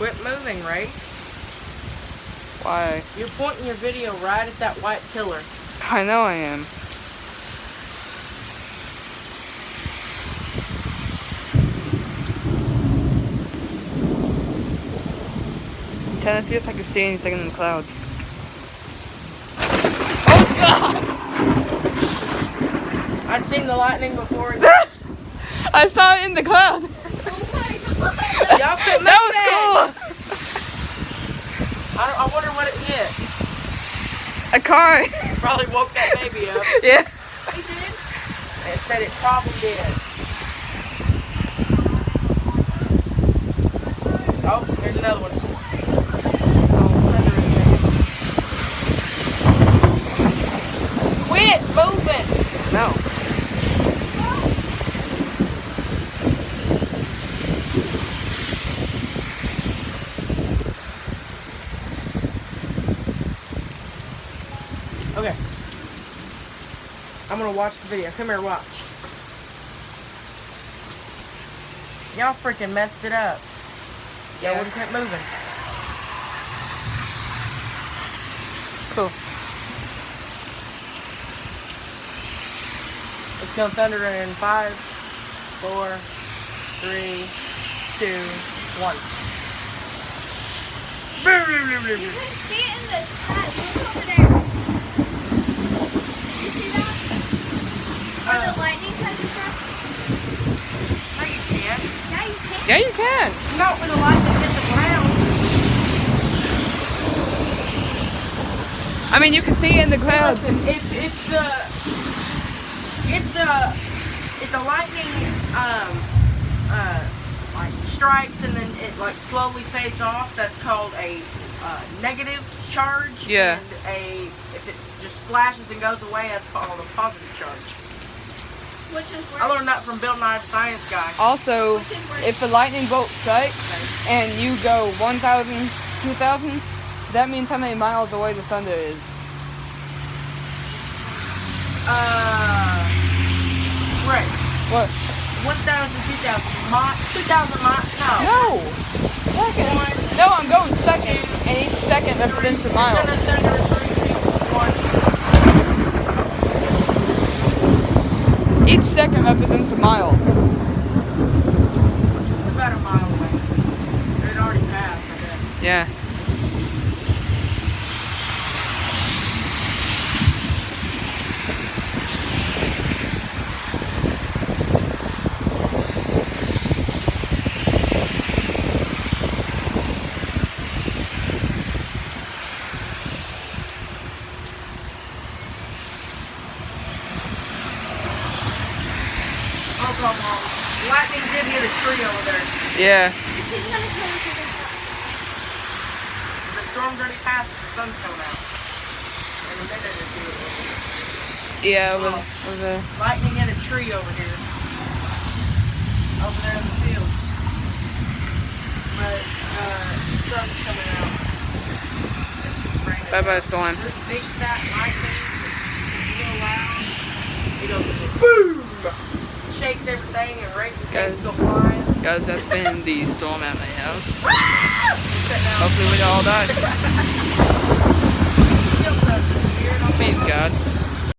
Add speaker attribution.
Speaker 1: Quit moving, Ray.
Speaker 2: Why?
Speaker 1: You're pointing your video right at that white pillar.
Speaker 2: I know I am. I'm trying to see if I can see anything in the clouds. Oh God!
Speaker 1: I've seen the lightning before.
Speaker 2: I saw it in the cloud.
Speaker 1: Y'all quit moving.
Speaker 2: That was cool.
Speaker 1: I wonder what it hit.
Speaker 2: A car.
Speaker 1: Probably woke that baby up.
Speaker 2: Yeah.
Speaker 1: It did? It said it probably did. Oh, there's another one. Quit moving!
Speaker 2: No.
Speaker 1: Okay. I'm gonna watch the video. Come here, watch. Y'all freaking messed it up. Y'all wouldn't kept moving.
Speaker 2: Cool.
Speaker 1: It's gonna thunder in 5, 4, 3, 2, 1.
Speaker 3: You can see it in the sky. Look over there. You see that? Where the lightning comes from?
Speaker 1: No, you can't.
Speaker 3: Yeah, you can.
Speaker 2: Yeah, you can.
Speaker 1: Not when the lightning hit the ground.
Speaker 2: I mean, you can see it in the clouds.
Speaker 1: Listen, if the lightning like strikes and then it like slowly fades off, that's called a negative charge.
Speaker 2: Yeah.
Speaker 1: And if it just flashes and goes away, that's called a positive charge.
Speaker 3: Which is
Speaker 1: I
Speaker 3: worse.
Speaker 1: learned that from Bill Nye, the science guy.
Speaker 2: Also,
Speaker 3: Which is worse.
Speaker 2: if a lightning bolt strikes and you go 1,000, 2,000, that means how many miles away the thunder is.
Speaker 1: Right.
Speaker 2: What?
Speaker 1: 1,000, 2,000 miles? No.
Speaker 2: No! Seconds. No, I'm going seconds. And each second represents a mile.
Speaker 1: It's gonna thunder in 3, 2, 1.
Speaker 2: Each second represents a mile.
Speaker 1: It's about a mile away. It already passed, I bet.
Speaker 2: Yeah.
Speaker 1: Oh, come on. Lightning did hit a tree over there.
Speaker 2: Yeah.
Speaker 3: She's gonna kill me for this one.
Speaker 1: The storm's already passed. The sun's coming out. In a minute or two.
Speaker 2: Yeah, with a...
Speaker 1: Lightning hit a tree over here. Over there in the field. But the sun's coming out. It's just raining.
Speaker 2: Bye-bye, storm.
Speaker 1: This big fat lightning is real loud. It goes boom! Shakes everything and racing things go flying.
Speaker 2: Guys, that's been the storm at my house.
Speaker 1: Sit down.
Speaker 2: Hopefully we all die.